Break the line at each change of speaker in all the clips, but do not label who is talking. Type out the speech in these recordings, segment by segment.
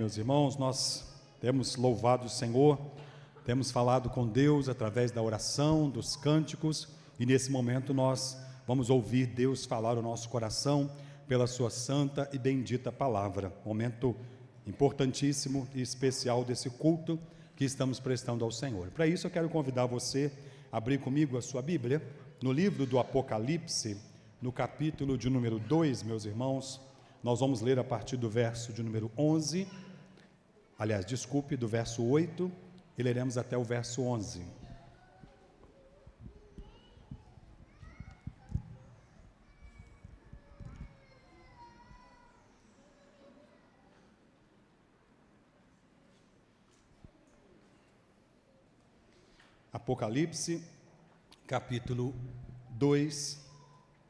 Meus irmãos, nós temos louvado o Senhor, temos falado com Deus através da oração, dos cânticos, e nesse momento nós vamos ouvir Deus falar ao nosso coração pela sua santa e bendita palavra. Momento importantíssimo e especial desse culto que estamos prestando ao Senhor. Para isso eu quero convidar você a abrir comigo a sua Bíblia, no livro do Apocalipse, no capítulo de número 2, meus irmãos. Nós vamos ler a partir do verso de número 11, do verso 8, e leremos até o verso 11. Apocalipse, capítulo 2,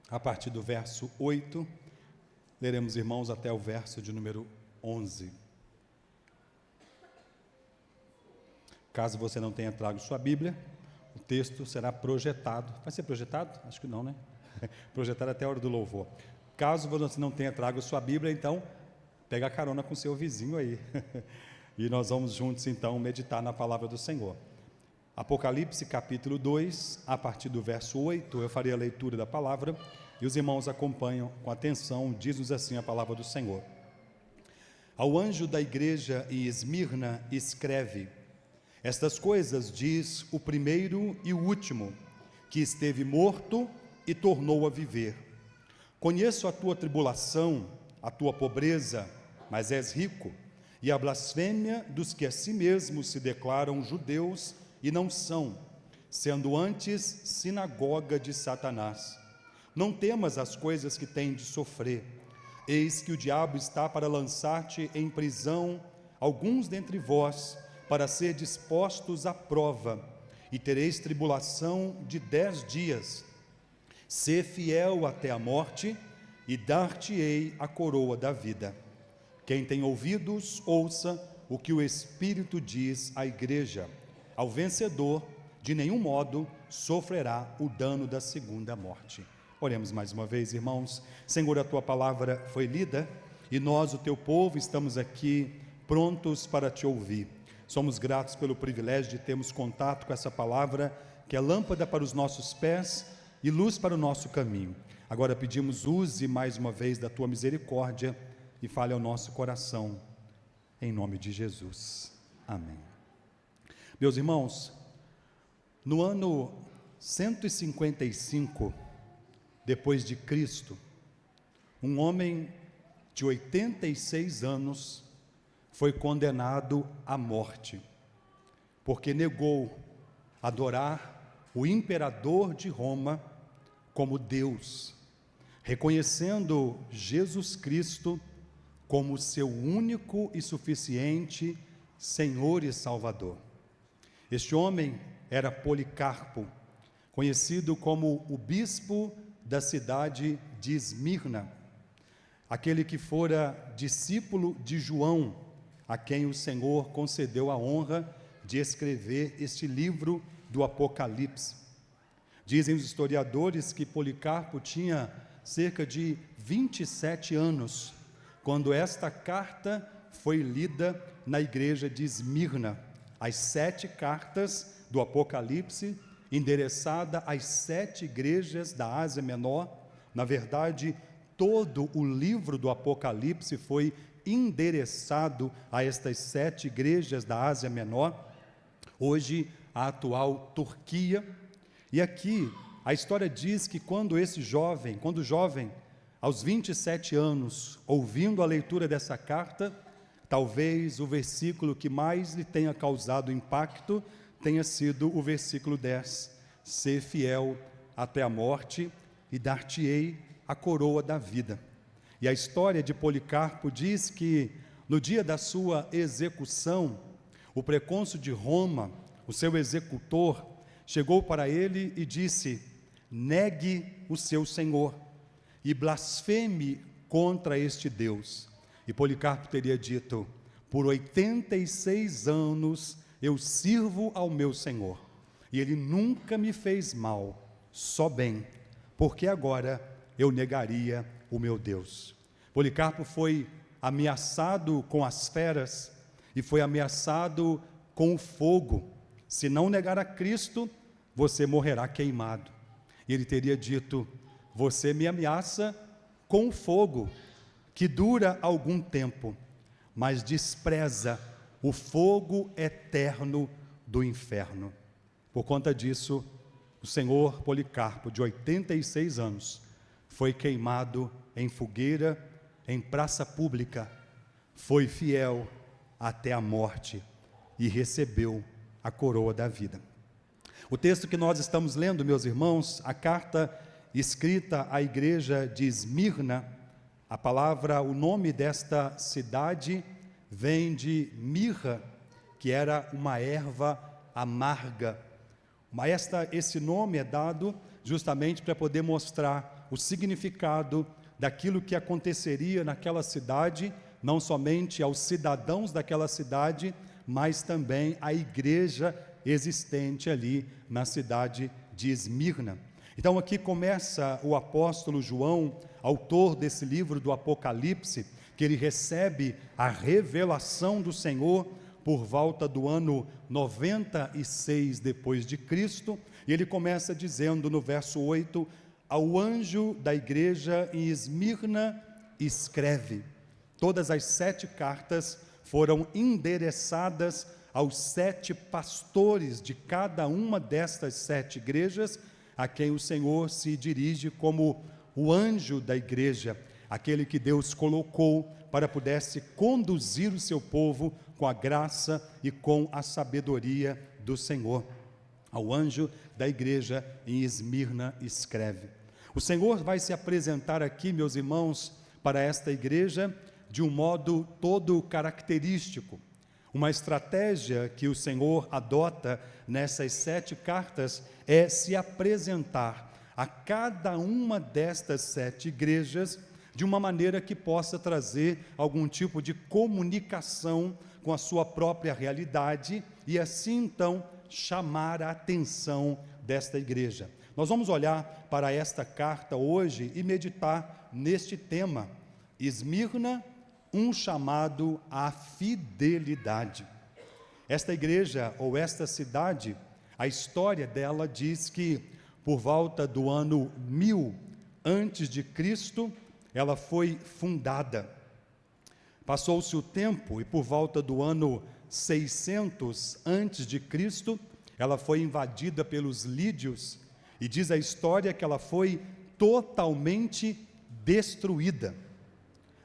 a partir do verso 8, leremos, irmãos, até o verso de número 11. Caso você não tenha trago sua Bíblia, o texto será projetado. Vai ser projetado? Acho que não, né? Projetado até a hora do louvor. Caso você não tenha trago sua Bíblia, então, pega a carona com seu vizinho aí. E nós vamos juntos, então, meditar na palavra do Senhor. Apocalipse, capítulo 2, a partir do verso 8, eu farei a leitura da palavra, e os irmãos acompanham com atenção. Diz-nos assim a palavra do Senhor. Ao anjo da igreja em Esmirna escreve: estas coisas diz o primeiro e o último, que esteve morto e tornou a viver. Conheço a tua tribulação, a tua pobreza, mas és rico, e a blasfêmia dos que a si mesmos se declaram judeus e não são, sendo antes sinagoga de Satanás. Não temas as coisas que tens de sofrer. Eis que o diabo está para lançar-te em prisão alguns dentre vós, para ser dispostos à prova, e tereis tribulação de 10 dias. Sê fiel até a morte, e dar-te-ei a coroa da vida. Quem tem ouvidos, ouça o que o Espírito diz à igreja. Ao vencedor, de nenhum modo, sofrerá o dano da segunda morte. Oremos mais uma vez, irmãos. Senhor, a tua palavra foi lida, e nós, o teu povo, estamos aqui prontos para te ouvir. Somos gratos pelo privilégio de termos contato com essa palavra, que é lâmpada para os nossos pés e luz para o nosso caminho. Agora pedimos, use mais uma vez da tua misericórdia e fale ao nosso coração, em nome de Jesus. Amém. Meus irmãos, no ano 155 depois de Cristo, um homem de 86 anos foi condenado à morte, porque negou adorar o imperador de Roma como Deus, reconhecendo Jesus Cristo como seu único e suficiente Senhor e Salvador. Este homem era Policarpo, conhecido como o bispo da cidade de Esmirna, aquele que fora discípulo de João, a quem o Senhor concedeu a honra de escrever este livro do Apocalipse. Dizem os historiadores que Policarpo tinha cerca de 27 anos, quando esta carta foi lida na igreja de Esmirna, as 7 cartas do Apocalipse, endereçada às 7 igrejas da Ásia Menor. Na verdade, todo o livro do Apocalipse foi endereçado a estas 7 igrejas da Ásia Menor, hoje a atual Turquia. E aqui a história diz que quando o jovem, aos 27 anos, ouvindo a leitura dessa carta, talvez o versículo que mais lhe tenha causado impacto tenha sido o versículo 10: ser fiel até a morte, e dar-te-ei a coroa da vida. E a história de Policarpo diz que no dia da sua execução, o precônsul de Roma, o seu executor, chegou para ele e disse: negue o seu Senhor e blasfeme contra este Deus. E Policarpo teria dito: por 86 anos eu sirvo ao meu Senhor, e ele nunca me fez mal, só bem, porque agora eu negaria o meu Deus. Policarpo foi ameaçado com as feras e foi ameaçado com o fogo. Se não negar a Cristo, você morrerá queimado. E ele teria dito: você me ameaça com o fogo, que dura algum tempo, mas despreza o fogo eterno do inferno. Por conta disso, o senhor Policarpo, de 86 anos, foi queimado em fogueira, em praça pública, foi fiel até a morte e recebeu a coroa da vida. O texto que nós estamos lendo, meus irmãos, a carta escrita à igreja de Esmirna, a palavra, o nome desta cidade vem de mirra, que era uma erva amarga. Mas esse nome é dado justamente para poder mostrar o significado daquilo que aconteceria naquela cidade, não somente aos cidadãos daquela cidade, mas também à igreja existente ali na cidade de Esmirna. Então aqui começa o apóstolo João, autor desse livro do Apocalipse, que ele recebe a revelação do Senhor por volta do ano 96 depois de Cristo, e ele começa dizendo no verso 8: ao anjo da igreja em Esmirna escreve. Todas as 7 cartas foram endereçadas aos 7 pastores de cada uma destas 7 igrejas, a quem o Senhor se dirige como o anjo da igreja, aquele que Deus colocou para pudesse conduzir o seu povo com a graça e com a sabedoria do Senhor. Ao anjo da igreja em Esmirna escreve. O Senhor vai se apresentar aqui, meus irmãos, para esta igreja de um modo todo característico. Uma estratégia que o Senhor adota nessas 7 cartas é se apresentar a cada uma destas 7 igrejas de uma maneira que possa trazer algum tipo de comunicação com a sua própria realidade e assim então chamar a atenção desta igreja. Nós vamos olhar para esta carta hoje e meditar neste tema: Esmirna, um chamado à fidelidade. Esta igreja ou esta cidade, a história dela diz que por volta do ano 1000 antes de Cristo, ela foi fundada. Passou-se o tempo e por volta do ano 600 antes de Cristo, ela foi invadida pelos lídios e diz a história que ela foi totalmente destruída.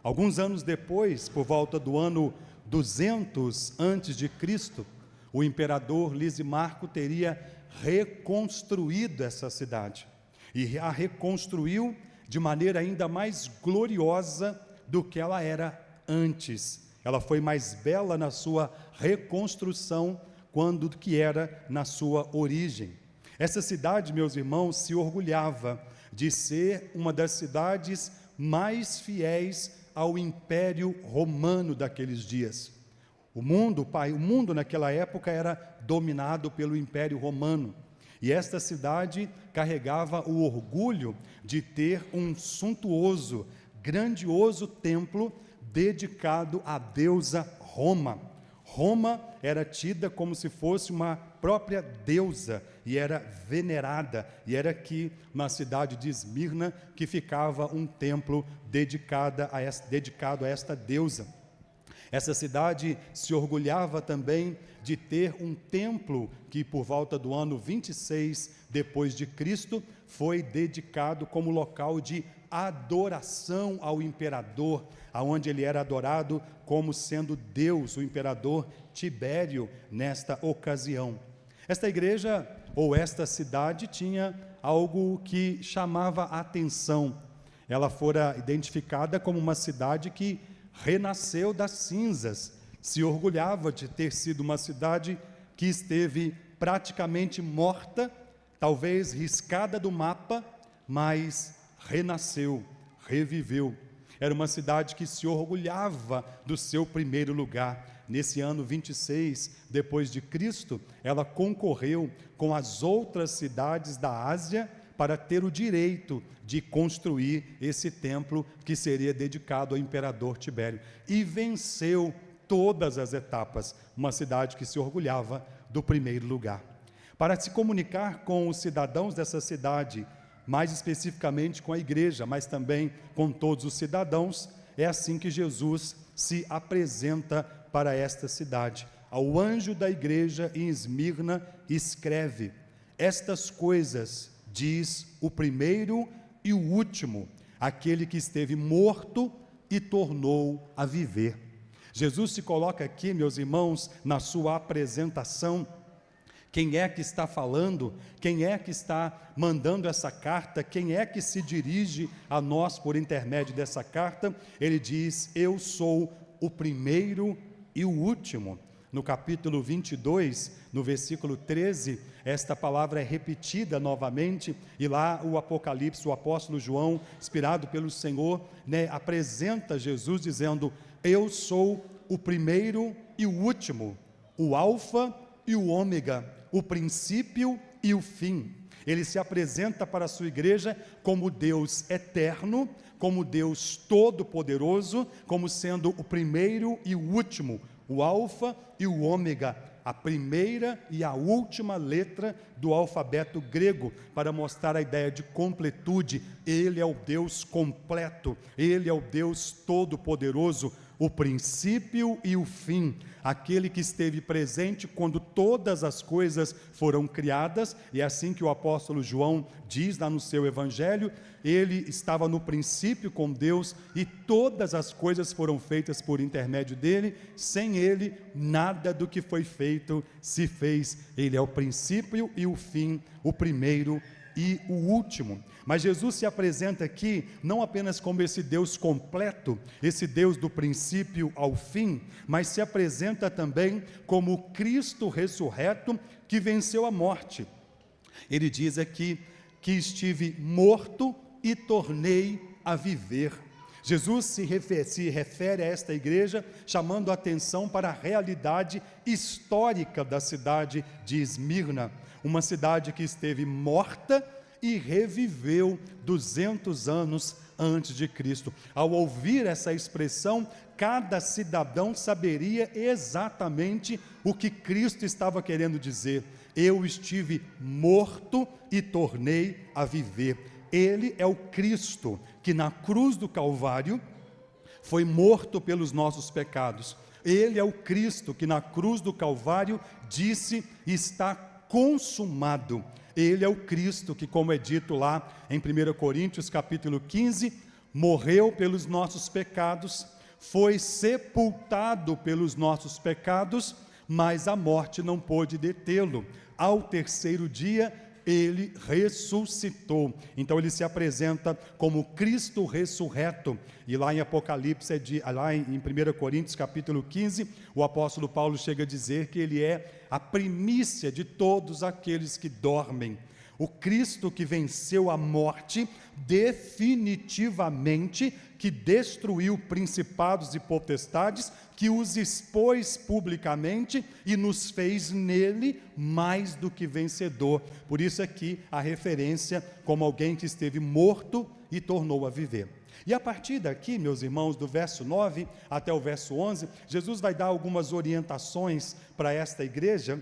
Alguns anos depois, por volta do ano 200 antes de Cristo, o imperador Lisimarco teria reconstruído essa cidade e a reconstruiu de maneira ainda mais gloriosa do que ela era antes. Ela foi mais bela na sua reconstrução quando que era na sua origem. Essa cidade, meus irmãos, se orgulhava de ser uma das cidades mais fiéis ao Império Romano daqueles dias. O mundo naquela época era dominado pelo Império Romano. E esta cidade carregava o orgulho de ter um suntuoso, grandioso templo dedicado à deusa Roma. Roma era tida como se fosse uma própria deusa e era venerada, e era aqui na cidade de Esmirna que ficava um templo dedicado a esta deusa. Essa cidade se orgulhava também de ter um templo que por volta do ano 26 depois de Cristo foi dedicado como local de adoração ao imperador, aonde ele era adorado como sendo Deus, o imperador Tibério, nesta ocasião. Esta igreja ou esta cidade tinha algo que chamava a atenção. Ela fora identificada como uma cidade que renasceu das cinzas, se orgulhava de ter sido uma cidade que esteve praticamente morta, talvez riscada do mapa, mas renasceu, reviveu. Era uma cidade que se orgulhava do seu primeiro lugar. Nesse ano 26 depois de Cristo, ela concorreu com as outras cidades da Ásia para ter o direito de construir esse templo que seria dedicado ao imperador Tibério. E venceu todas as etapas, uma cidade que se orgulhava do primeiro lugar. Para se comunicar com os cidadãos dessa cidade, mais especificamente com a igreja, mas também com todos os cidadãos, é assim que Jesus se apresenta para esta cidade. Ao anjo da igreja em Esmirna escreve: estas coisas diz o primeiro e o último, aquele que esteve morto e tornou a viver. Jesus se coloca aqui, meus irmãos, na sua apresentação. Quem é que está falando? Quem é que está mandando essa carta? Quem é que se dirige a nós por intermédio dessa carta? Ele diz: eu sou o primeiro e o último. No capítulo 22, no versículo 13, esta palavra é repetida novamente, e lá o Apocalipse, o apóstolo João, inspirado pelo Senhor, apresenta Jesus dizendo: eu sou o primeiro e o último, o alfa e o ômega, o princípio e o fim. Ele se apresenta para a sua igreja como Deus eterno, como Deus todo-poderoso, como sendo o primeiro e o último, o alfa e o ômega, a primeira e a última letra do alfabeto grego, para mostrar a ideia de completude. Ele é o Deus completo, Ele é o Deus todo-poderoso, o princípio e o fim, aquele que esteve presente quando todas as coisas foram criadas. E é assim que o apóstolo João diz lá no seu evangelho: ele estava no princípio com Deus e todas as coisas foram feitas por intermédio dele, sem ele nada do que foi feito se fez. Ele é o princípio e o fim, o primeiro e o último. Mas Jesus se apresenta aqui não apenas como esse Deus completo, esse Deus do princípio ao fim, mas se apresenta também como o Cristo ressurreto que venceu a morte. Ele diz aqui que estive morto e tornei a viver. Jesus se refere a esta igreja chamando a atenção para a realidade histórica da cidade de Esmirna, uma cidade que esteve morta e reviveu 200 anos antes de Cristo. Ao ouvir essa expressão, cada cidadão saberia exatamente o que Cristo estava querendo dizer: eu estive morto e tornei a viver. Ele é o Cristo que na cruz do Calvário foi morto pelos nossos pecados. Ele é o Cristo que na cruz do Calvário disse: está consumado. Ele é o Cristo que, como é dito lá em 1 Coríntios capítulo 15, morreu pelos nossos pecados, foi sepultado pelos nossos pecados, mas a morte não pôde detê-lo. Ao terceiro dia, ele ressuscitou. Então ele se apresenta como Cristo ressurreto. E lá em Apocalipse, lá em 1 Coríntios capítulo 15, o apóstolo Paulo chega a dizer que ele é a primícia de todos aqueles que dormem. O Cristo que venceu a morte definitivamente, que destruiu principados e potestades, que os expôs publicamente e nos fez nele mais do que vencedor. Por isso aqui a referência como alguém que esteve morto e tornou a viver. E a partir daqui, meus irmãos, do verso 9 até o verso 11, Jesus vai dar algumas orientações para esta igreja,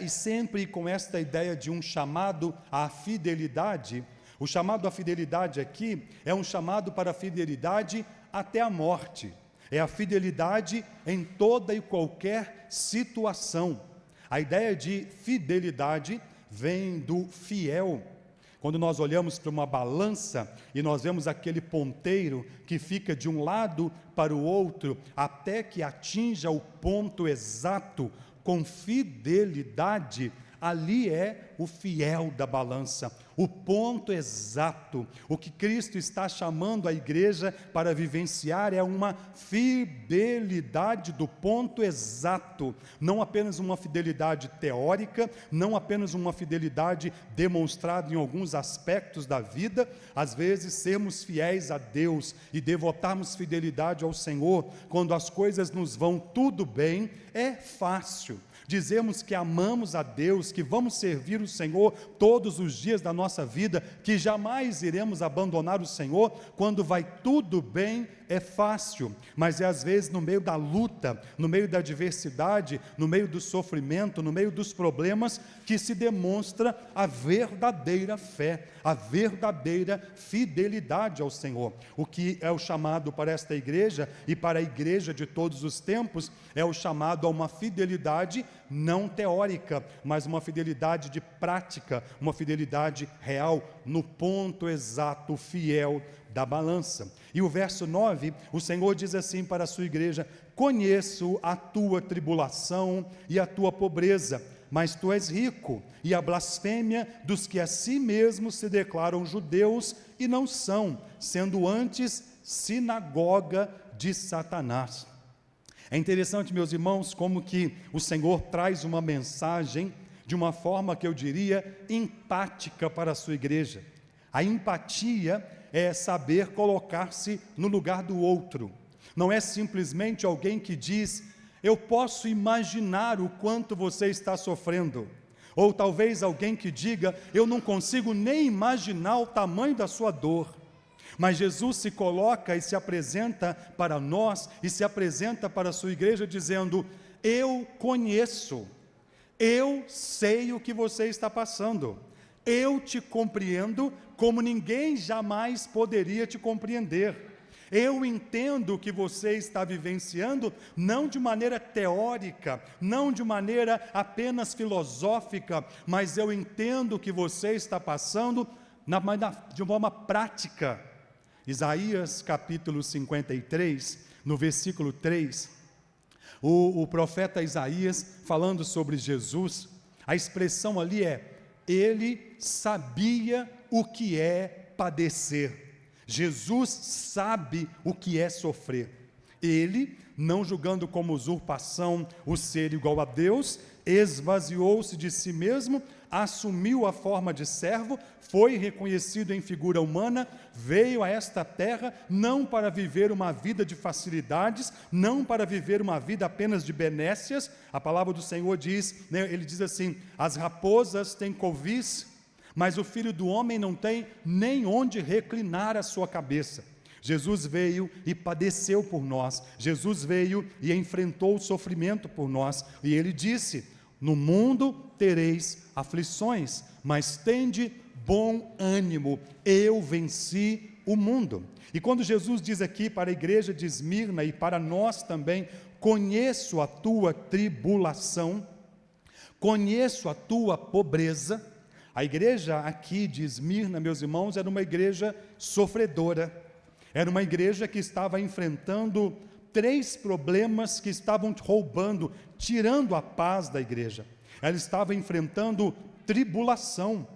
e sempre com esta ideia de um chamado à fidelidade. O chamado à fidelidade aqui é um chamado para a fidelidade até a morte. É a fidelidade em toda e qualquer situação. A ideia de fidelidade vem do fiel. Quando nós olhamos para uma balança e nós vemos aquele ponteiro que fica de um lado para o outro até que atinja o ponto exato com fidelidade, ali é o fiel da balança, o ponto exato. O que Cristo está chamando a igreja para vivenciar é uma fidelidade do ponto exato, não apenas uma fidelidade teórica, não apenas uma fidelidade demonstrada em alguns aspectos da vida. Às vezes sermos fiéis a Deus e devotarmos fidelidade ao Senhor quando as coisas nos vão tudo bem é fácil. Dizemos que amamos a Deus, que vamos servir o Senhor todos os dias da nossa nossa vida, que jamais iremos abandonar o Senhor. Quando vai tudo bem, é fácil, mas é às vezes no meio da luta, no meio da adversidade, no meio do sofrimento, no meio dos problemas, que se demonstra a verdadeira fé, a verdadeira fidelidade ao Senhor. O que é o chamado para esta igreja e para a igreja de todos os tempos, é o chamado a uma fidelidade não teórica, mas uma fidelidade de prática, uma fidelidade real, no ponto exato, fiel da balança. E o verso 9, o Senhor diz assim para a sua igreja: conheço a tua tribulação e a tua pobreza, mas tu és rico, e a blasfêmia dos que a si mesmos se declaram judeus e não são, sendo antes sinagoga de Satanás. É interessante, meus irmãos, como que o Senhor traz uma mensagem de uma forma que eu diria empática para a sua igreja. A empatia é saber colocar-se no lugar do outro. Não é simplesmente alguém que diz: eu posso imaginar o quanto você está sofrendo. Ou talvez alguém que diga: eu não consigo nem imaginar o tamanho da sua dor. Mas Jesus se coloca e se apresenta para nós, e se apresenta para a sua igreja dizendo: eu conheço, eu sei o que você está passando, eu te compreendo como ninguém jamais poderia te compreender. Eu entendo o que você está vivenciando, não de maneira teórica, não de maneira apenas filosófica, mas eu entendo o que você está passando de forma prática. Isaías capítulo 53, no versículo 3, o profeta Isaías falando sobre Jesus, a expressão ali é: ele sabia o que é padecer. Jesus sabe o que é sofrer. Ele, não julgando como usurpação o ser igual a Deus, esvaziou-se de si mesmo, assumiu a forma de servo, foi reconhecido em figura humana, veio a esta terra não para viver uma vida de facilidades, não para viver uma vida apenas de benécias. A palavra do Senhor diz, ele diz assim: as raposas têm covis, mas o Filho do Homem não tem nem onde reclinar a sua cabeça. Jesus veio e padeceu por nós, Jesus veio e enfrentou o sofrimento por nós, e ele disse: no mundo tereis aflições, mas tende bom ânimo, eu venci o mundo. E quando Jesus diz aqui para a igreja de Esmirna e para nós também: conheço a tua tribulação, conheço a tua pobreza. A igreja aqui de Esmirna, meus irmãos, era uma igreja sofredora, era uma igreja que estava enfrentando 3 problemas que estavam roubando, tirando a paz da igreja. Ela estava enfrentando tribulação,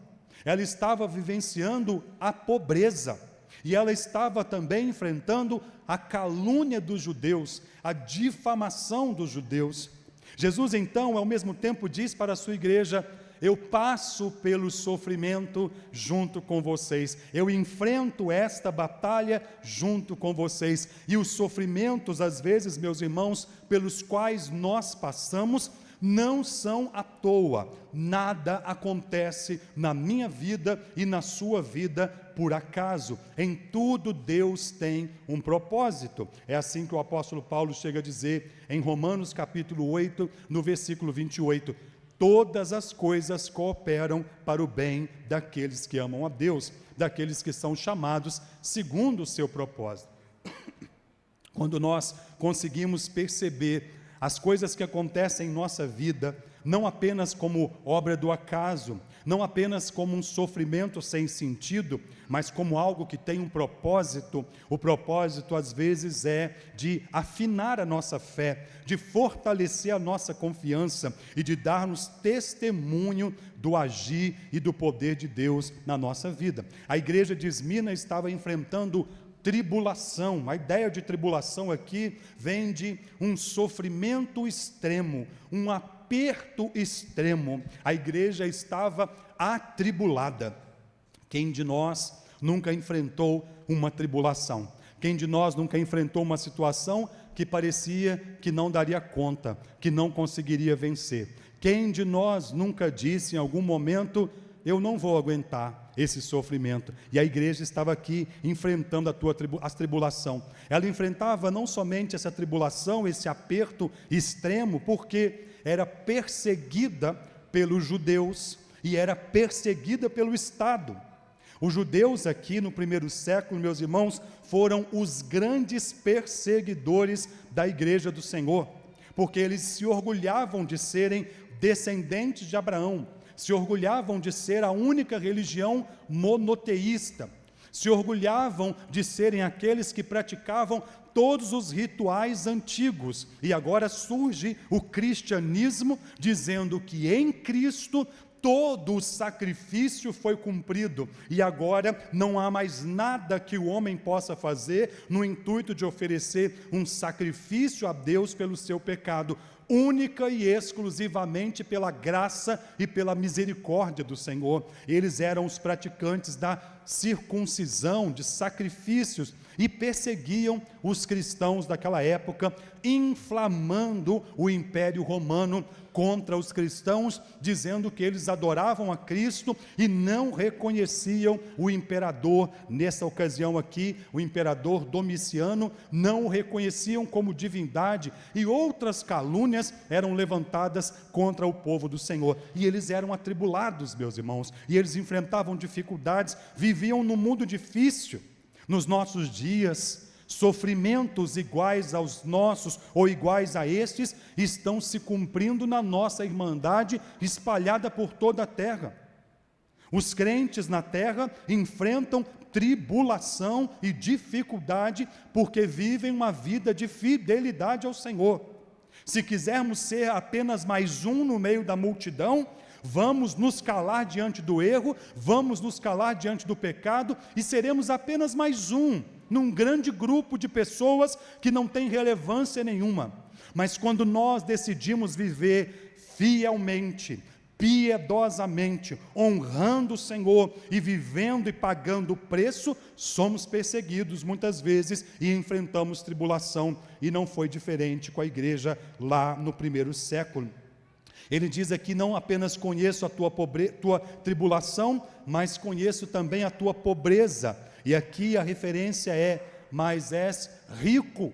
ela estava vivenciando a pobreza, e ela estava também enfrentando a calúnia dos judeus, a difamação dos judeus. Jesus então, ao mesmo tempo, diz para a sua igreja: eu passo pelo sofrimento junto com vocês, eu enfrento esta batalha junto com vocês, e os sofrimentos, às vezes, meus irmãos, pelos quais nós passamos, não são à toa. Nada acontece na minha vida e na sua vida por acaso. Em tudo Deus tem um propósito. É assim que o apóstolo Paulo chega a dizer em Romanos capítulo 8, no versículo 28, todas as coisas cooperam para o bem daqueles que amam a Deus, daqueles que são chamados segundo o seu propósito. Quando nós conseguimos perceber as coisas que acontecem em nossa vida, não apenas como obra do acaso, não apenas como um sofrimento sem sentido, mas como algo que tem um propósito. O propósito às vezes é de afinar a nossa fé, de fortalecer a nossa confiança e de dar-nos testemunho do agir e do poder de Deus na nossa vida. A igreja de Esmirna estava enfrentando tribulação. A ideia de tribulação aqui vem de um sofrimento extremo, um aperto extremo. A igreja estava atribulada. Quem de nós nunca enfrentou uma tribulação? Quem de nós nunca enfrentou uma situação que parecia que não daria conta, que não conseguiria vencer? Quem de nós nunca disse em algum momento: eu não vou aguentar esse sofrimento. E a igreja estava aqui enfrentando a tribulação. Ela enfrentava não somente essa tribulação, esse aperto extremo, porque era perseguida pelos judeus e era perseguida pelo Estado. Os judeus aqui no primeiro século, meus irmãos, foram os grandes perseguidores da igreja do Senhor, porque eles se orgulhavam de serem descendentes de Abraão, se orgulhavam de ser a única religião monoteísta, se orgulhavam de serem aqueles que praticavam todos os rituais antigos, e agora surge o cristianismo dizendo que em Cristo todo o sacrifício foi cumprido, e agora não há mais nada que o homem possa fazer no intuito de oferecer um sacrifício a Deus pelo seu pecado, única e exclusivamente pela graça e pela misericórdia do Senhor. Eles eram os praticantes da circuncisão, de sacrifícios, e perseguiam os cristãos daquela época, inflamando o Império Romano contra os cristãos, dizendo que eles adoravam a Cristo e não reconheciam o imperador. Nessa ocasião aqui, o imperador Domiciano, não o reconheciam como divindade, e outras calúnias eram levantadas contra o povo do Senhor, e eles eram atribulados, meus irmãos, e eles enfrentavam dificuldades, viviam num mundo difícil. Nos nossos dias, sofrimentos iguais aos nossos ou iguais a estes estão se cumprindo na nossa irmandade espalhada por toda a terra. Os crentes na terra enfrentam tribulação e dificuldade porque vivem uma vida de fidelidade ao Senhor. Se quisermos ser apenas mais um no meio da multidão, vamos nos calar diante do erro, vamos nos calar diante do pecado e seremos apenas mais um num grande grupo de pessoas que não tem relevância nenhuma. Mas quando nós decidimos viver fielmente, piedosamente, honrando o Senhor e vivendo e pagando o preço, somos perseguidos muitas vezes e enfrentamos tribulação, e não foi diferente com a igreja lá no primeiro século. Ele diz aqui: não apenas conheço a tua tribulação, mas conheço também a tua pobreza. E aqui a referência é: mas és rico.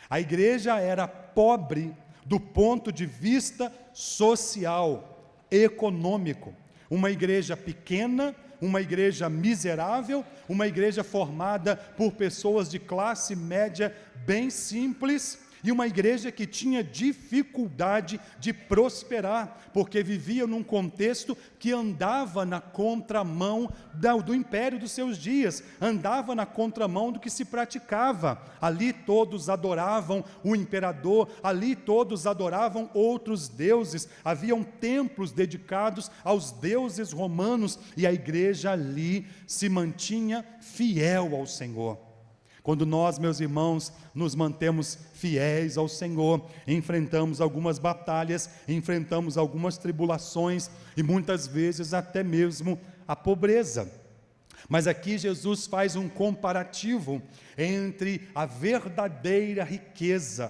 A igreja era pobre do ponto de vista social, econômico. Uma igreja pequena, uma igreja miserável, uma igreja formada por pessoas de classe média bem simples, e uma igreja que tinha dificuldade de prosperar, porque vivia num contexto que andava na contramão do império dos seus dias, andava na contramão do que se praticava. Ali todos adoravam o imperador, ali todos adoravam outros deuses, haviam templos dedicados aos deuses romanos, e a igreja ali se mantinha fiel ao Senhor. Quando nós, meus irmãos, nos mantemos fiéis ao Senhor, enfrentamos algumas batalhas, enfrentamos algumas tribulações e muitas vezes até mesmo a pobreza. Mas aqui Jesus faz um comparativo entre a verdadeira riqueza.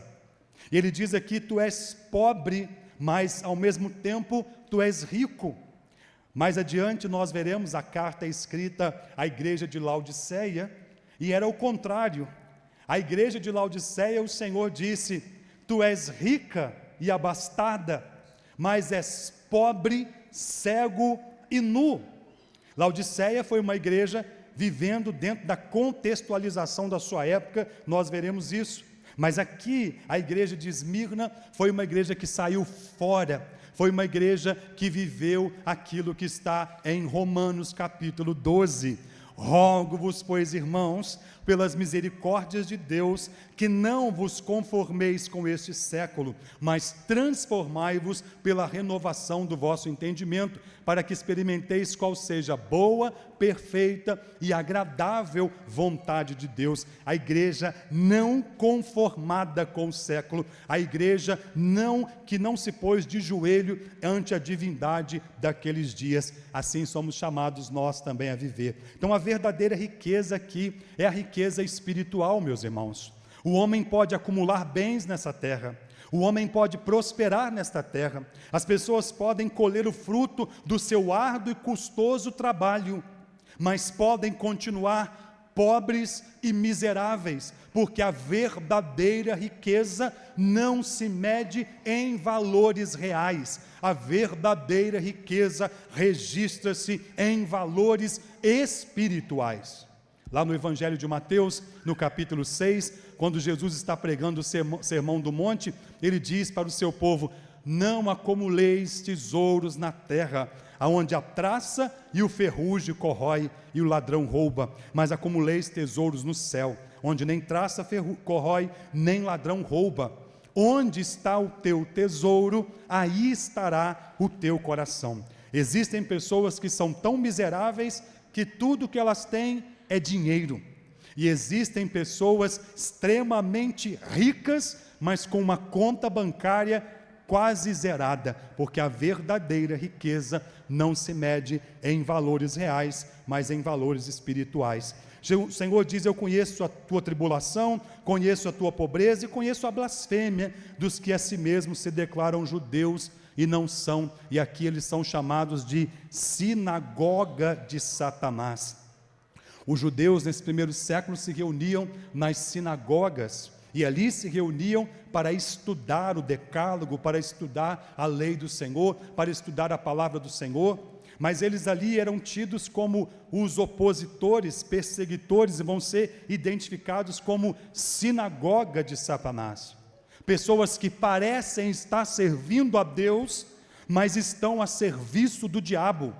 Ele diz aqui: tu és pobre, mas ao mesmo tempo tu és rico. Mais adiante nós veremos a carta escrita à igreja de Laodiceia, e era o contrário. A igreja de Laodiceia, o Senhor disse: tu és rica e abastada, mas és pobre, cego e nu. Laodiceia foi uma igreja vivendo dentro da contextualização da sua época, nós veremos isso. Mas aqui, a igreja de Esmirna foi uma igreja que saiu fora, foi uma igreja que viveu aquilo que está em Romanos capítulo 12. Rogo-vos, pois, irmãos, pelas misericórdias de Deus, que não vos conformeis com este século, mas transformai-vos pela renovação do vosso entendimento, para que experimenteis qual seja a boa, perfeita e agradável vontade de Deus. A igreja não conformada com o século, a igreja que não se pôs de joelho ante a divindade daqueles dias. Assim somos chamados nós também a viver. Então a verdadeira riqueza aqui é a riqueza espiritual, meus irmãos. O homem pode acumular bens nessa terra, O homem pode prosperar nesta terra, as pessoas podem colher o fruto do seu árduo e custoso trabalho, mas podem continuar pobres e miseráveis, porque a verdadeira riqueza não se mede em valores reais, a verdadeira riqueza registra-se em valores espirituais. Lá no Evangelho de Mateus, no capítulo 6, quando Jesus está pregando o Sermão do Monte, ele diz para o seu povo: não acumuleis tesouros na terra, aonde a traça e o ferrugem corrói e o ladrão rouba, mas acumuleis tesouros no céu, onde nem traça corrói, nem ladrão rouba. Onde está o teu tesouro, aí estará o teu coração. Existem pessoas que são tão miseráveis que tudo que elas têm é dinheiro. E existem pessoas extremamente ricas, mas com uma conta bancária quase zerada, porque a verdadeira riqueza não se mede em valores reais, mas em valores espirituais. O Senhor diz: eu conheço a tua tribulação, conheço a tua pobreza e conheço a blasfêmia dos que a si mesmos se declaram judeus e não são, e aqui eles são chamados de sinagoga de Satanás. Os judeus nesse primeiro século se reuniam nas sinagogas, e ali se reuniam para estudar o decálogo, para estudar a lei do Senhor, para estudar a palavra do Senhor, mas eles ali eram tidos como os opositores, perseguidores, e vão ser identificados como sinagoga de Satanás. Pessoas que parecem estar servindo a Deus, mas estão a serviço do diabo.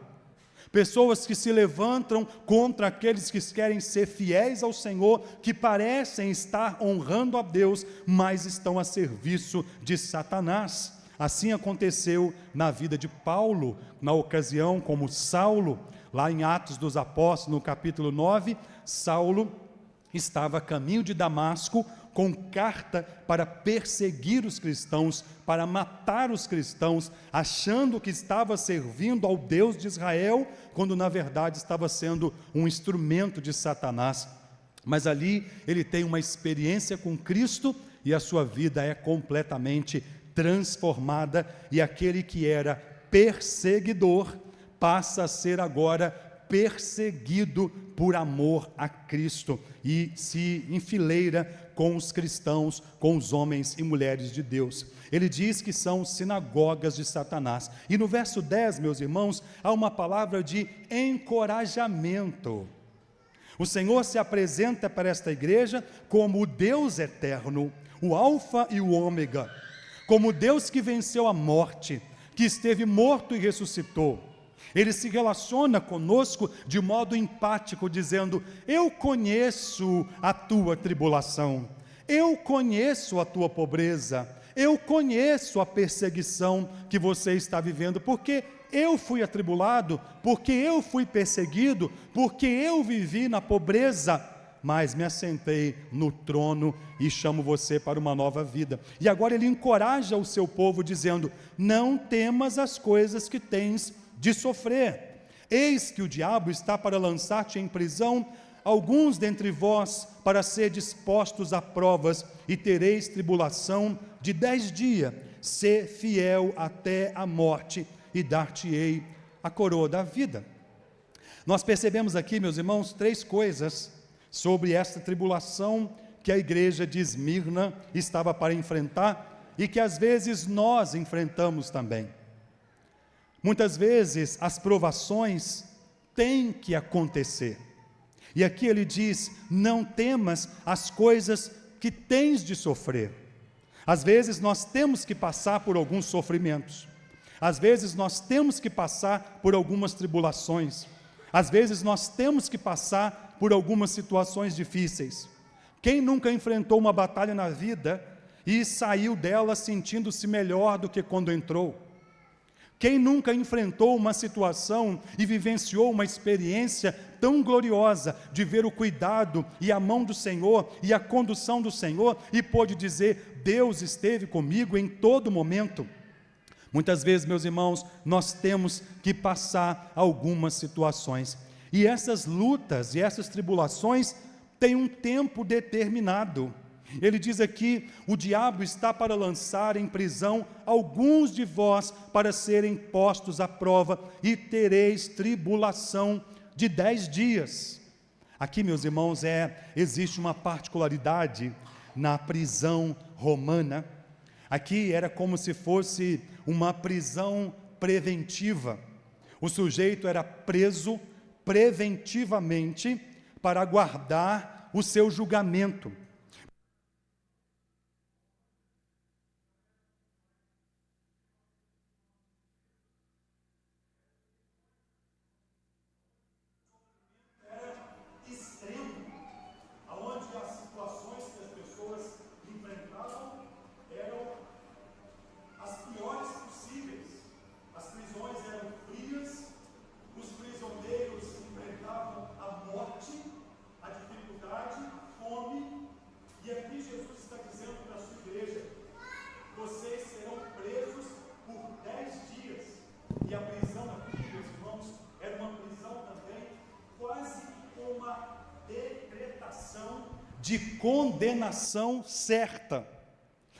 Pessoas que se levantam contra aqueles que querem ser fiéis ao Senhor, que parecem estar honrando a Deus, mas estão a serviço de Satanás. Assim aconteceu na vida de Paulo, na ocasião como Saulo, lá em Atos dos Apóstolos, no capítulo 9, Saulo estava a caminho de Damasco, com carta para perseguir os cristãos, para matar os cristãos, achando que estava servindo ao Deus de Israel, quando na verdade estava sendo um instrumento de Satanás. Mas ali ele tem uma experiência com Cristo e a sua vida é completamente transformada, e aquele que era perseguidor passa a ser agora perseguido por amor a Cristo e se enfileira com os cristãos, com os homens e mulheres de Deus. Ele diz que são sinagogas de Satanás. E no verso 10, meus irmãos, há uma palavra de encorajamento. O Senhor se apresenta para esta igreja como o Deus eterno, o Alfa e o Ômega, como o Deus que venceu a morte, que esteve morto e ressuscitou. Ele se relaciona conosco de modo empático, dizendo: eu conheço a tua tribulação, eu conheço a tua pobreza, eu conheço a perseguição que você está vivendo, porque eu fui atribulado, porque eu fui perseguido, porque eu vivi na pobreza, mas me assentei no trono e chamo você para uma nova vida. E agora ele encoraja o seu povo dizendo: não temas as coisas que tens de sofrer, eis que o diabo está para lançar-te em prisão, alguns dentre vós para ser dispostos a provas, e tereis tribulação de 10 dias, sê fiel até a morte, e dar-te-ei a coroa da vida. Nós percebemos aqui, meus irmãos, 3 coisas sobre esta tribulação que a igreja de Esmirna estava para enfrentar, e que às vezes nós enfrentamos também. Muitas vezes as provações têm que acontecer, e aqui ele diz: não temas as coisas que tens de sofrer. Às vezes nós temos que passar por alguns sofrimentos, às vezes nós temos que passar por algumas tribulações, às vezes nós temos que passar por algumas situações difíceis. Quem nunca enfrentou uma batalha na vida e saiu dela sentindo-se melhor do que quando entrou? Quem nunca enfrentou uma situação e vivenciou uma experiência tão gloriosa de ver o cuidado e a mão do Senhor e a condução do Senhor e pôde dizer: Deus esteve comigo em todo momento? Muitas vezes, meus irmãos, nós temos que passar algumas situações, e essas lutas e essas tribulações têm um tempo determinado. Ele diz aqui: o diabo está para lançar em prisão alguns de vós para serem postos à prova, e tereis tribulação de 10 dias. Aqui, meus irmãos, existe uma particularidade na prisão romana. Aqui era como se fosse uma prisão preventiva. O sujeito era preso preventivamente para aguardar o seu julgamento. De condenação certa.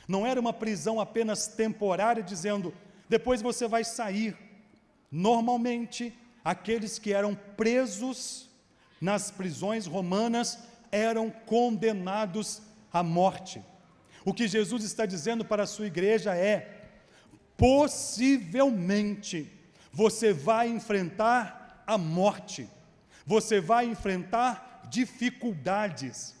Não era uma prisão apenas temporária, dizendo, depois você vai sair. Normalmente, aqueles que eram presos nas prisões romanas eram condenados à morte. O que Jesus está dizendo para a sua igreja é: possivelmente você vai enfrentar a morte, você vai enfrentar dificuldades.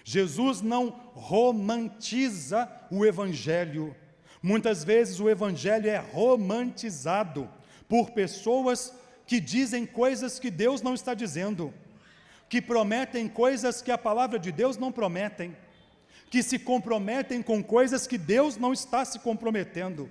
Jesus não romantiza o Evangelho. Muitas vezes o Evangelho é romantizado por pessoas que dizem coisas que Deus não está dizendo, que prometem coisas que a palavra de Deus não prometem, que se comprometem com coisas que Deus não está se comprometendo.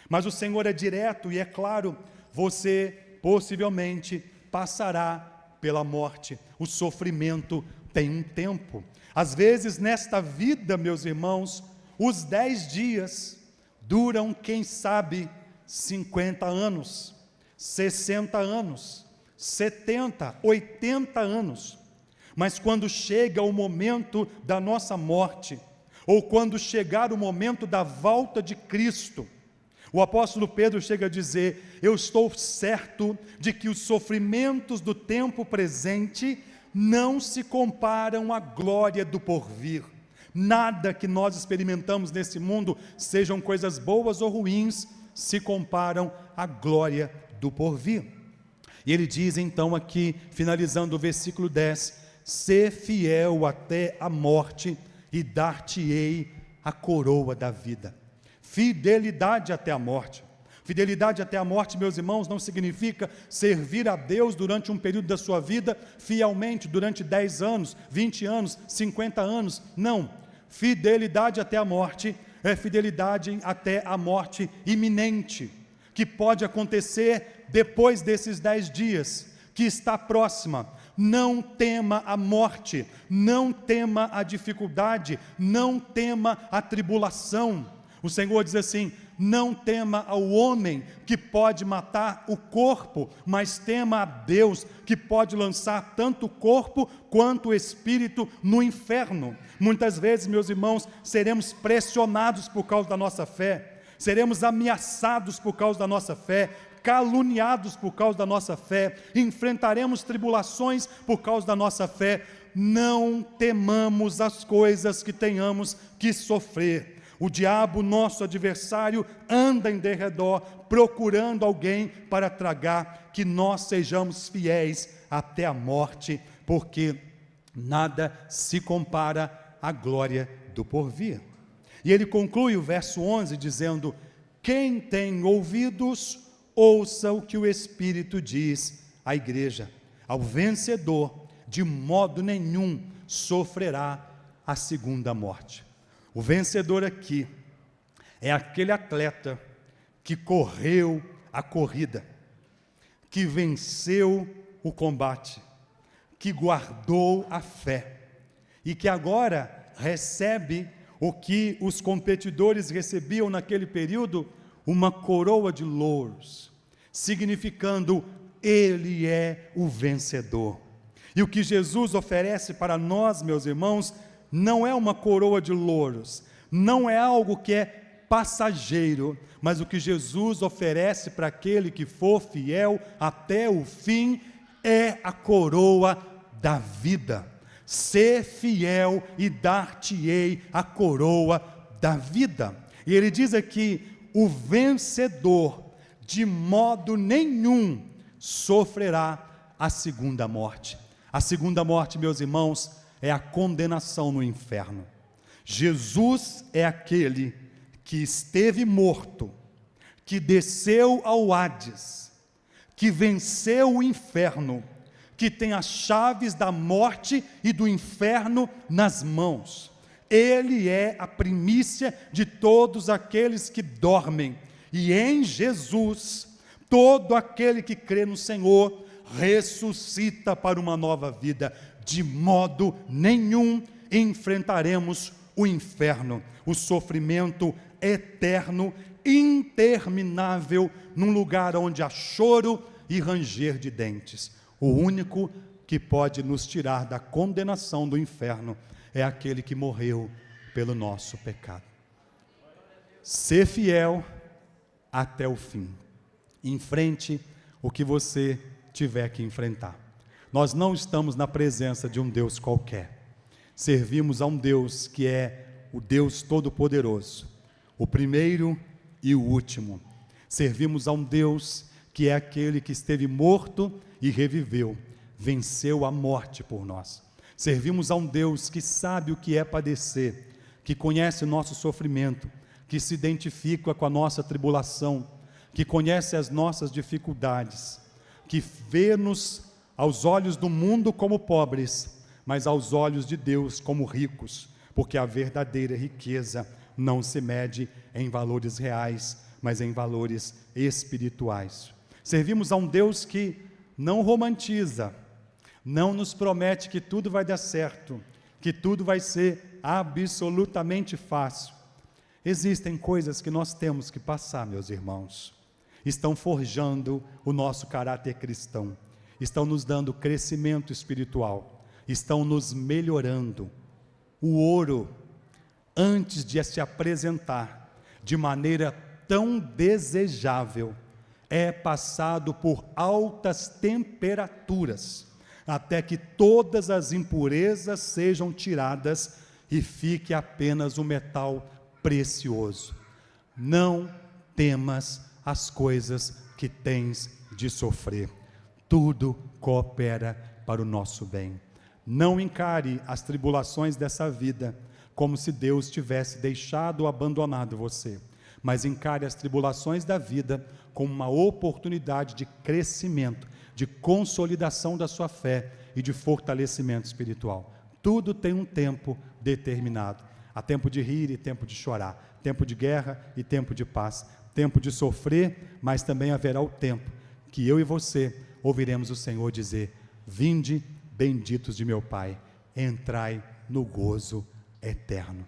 Mas o Senhor é direto e é claro: você possivelmente passará pela morte. O sofrimento tem um tempo. Às vezes nesta vida, meus irmãos, os 10 dias duram, quem sabe, 50 anos, 60 anos, 70, 80 anos. Mas quando chega o momento da nossa morte, ou quando chegar o momento da volta de Cristo, o apóstolo Pedro chega a dizer: eu estou certo de que os sofrimentos do tempo presente não se comparam à glória do porvir. Nada que nós experimentamos nesse mundo, sejam coisas boas ou ruins, se comparam à glória do porvir. E ele diz então aqui, finalizando o versículo 10, sê fiel até a morte e dar-te-ei a coroa da vida. Fidelidade até a morte. Fidelidade até a morte, meus irmãos, não significa servir a Deus durante um período da sua vida fielmente, durante 10 anos, 20 anos, 50 anos, não. Fidelidade até a morte é fidelidade até a morte iminente, que pode acontecer depois desses 10 dias, que está próxima. Não tema a morte, não tema a dificuldade, não tema a tribulação. O Senhor diz assim: não tema ao homem que pode matar o corpo, mas tema a Deus que pode lançar tanto o corpo quanto o espírito no inferno. Muitas vezes, meus irmãos, seremos pressionados por causa da nossa fé, seremos ameaçados por causa da nossa fé, caluniados por causa da nossa fé, enfrentaremos tribulações por causa da nossa fé. Não temamos as coisas que tenhamos que sofrer. O diabo, nosso adversário, anda em derredor, procurando alguém para tragar, que nós sejamos fiéis até a morte, porque nada se compara à glória do porvir. E ele conclui o verso 11 dizendo: quem tem ouvidos, ouça o que o Espírito diz à igreja. Ao vencedor, de modo nenhum sofrerá a segunda morte. O vencedor aqui é aquele atleta que correu a corrida, que venceu o combate, que guardou a fé e que agora recebe o que os competidores recebiam naquele período, uma coroa de louros, significando ele é o vencedor. E o que Jesus oferece para nós, meus irmãos, não é uma coroa de louros, não é algo que é passageiro, mas o que Jesus oferece para aquele que for fiel até o fim é a coroa da vida. Ser fiel e dar-te-ei a coroa da vida. E ele diz aqui: o vencedor de modo nenhum sofrerá a segunda morte. A segunda morte, meus irmãos, é a condenação no inferno. Jesus é aquele que esteve morto, que desceu ao Hades, que venceu o inferno, que tem as chaves da morte e do inferno nas mãos. Ele é a primícia de todos aqueles que dormem, e em Jesus, todo aquele que crê no Senhor, ressuscita para uma nova vida. De modo nenhum enfrentaremos o inferno, o sofrimento eterno, interminável, num lugar onde há choro e ranger de dentes. O único que pode nos tirar da condenação do inferno é aquele que morreu pelo nosso pecado. Ser fiel até o fim. Enfrente o que você tiver que enfrentar. Nós não estamos na presença de um Deus qualquer. Servimos a um Deus que é o Deus Todo-Poderoso, o primeiro e o último. Servimos a um Deus que é aquele que esteve morto e reviveu, venceu a morte por nós. Servimos a um Deus que sabe o que é padecer, que conhece o nosso sofrimento, que se identifica com a nossa tribulação, que conhece as nossas dificuldades, que vê-nos aos olhos do mundo como pobres, mas aos olhos de Deus como ricos, porque a verdadeira riqueza não se mede em valores reais, mas em valores espirituais. Servimos a um Deus que não romantiza, não nos promete que tudo vai dar certo, que tudo vai ser absolutamente fácil. Existem coisas que nós temos que passar, meus irmãos. Estão forjando o nosso caráter cristão, estão nos dando crescimento espiritual, estão nos melhorando. O ouro, antes de se apresentar de maneira tão desejável, é passado por altas temperaturas, até que todas as impurezas sejam tiradas e fique apenas o metal precioso. Não temas as coisas que tens de sofrer, tudo coopera para o nosso bem. Não encare as tribulações dessa vida como se Deus tivesse deixado ou abandonado você, mas encare as tribulações da vida como uma oportunidade de crescimento, de consolidação da sua fé e de fortalecimento espiritual. Tudo tem um tempo determinado. Há tempo de rir e tempo de chorar, tempo de guerra e tempo de paz, tempo de sofrer, mas também haverá o tempo que eu e você ouviremos o Senhor dizer: vinde, benditos de meu Pai, entrai no gozo eterno.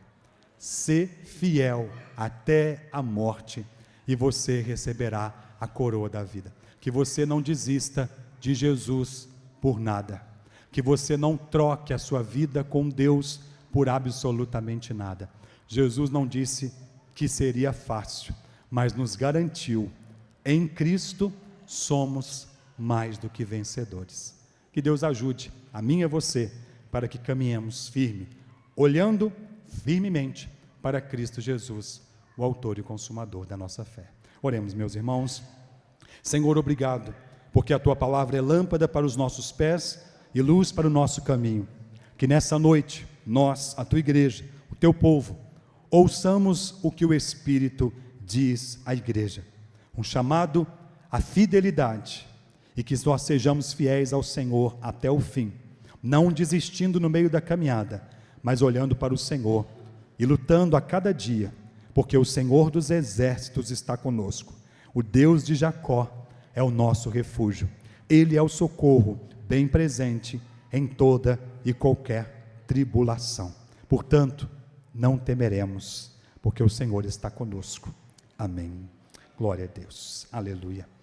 Sê fiel até a morte e você receberá a coroa da vida. Que você não desista de Jesus por nada, que você não troque a sua vida com Deus por absolutamente nada. Jesus não disse que seria fácil, mas nos garantiu: em Cristo somos mais do que vencedores. Que Deus ajude a mim e a você, para que caminhemos firme, olhando firmemente para Cristo Jesus, o autor e consumador da nossa fé. Oremos, meus irmãos. Senhor, obrigado, porque a Tua palavra é lâmpada para os nossos pés e luz para o nosso caminho. Que nessa noite, nós, a Tua igreja, o Teu povo, ouçamos o que o Espírito diz à igreja, um chamado à fidelidade, e que nós sejamos fiéis ao Senhor até o fim, não desistindo no meio da caminhada, mas olhando para o Senhor e lutando a cada dia, porque o Senhor dos exércitos está conosco. O Deus de Jacó é o nosso refúgio. Ele é o socorro bem presente em toda e qualquer tribulação. Portanto, não temeremos, porque o Senhor está conosco. Amém. Glória a Deus. Aleluia.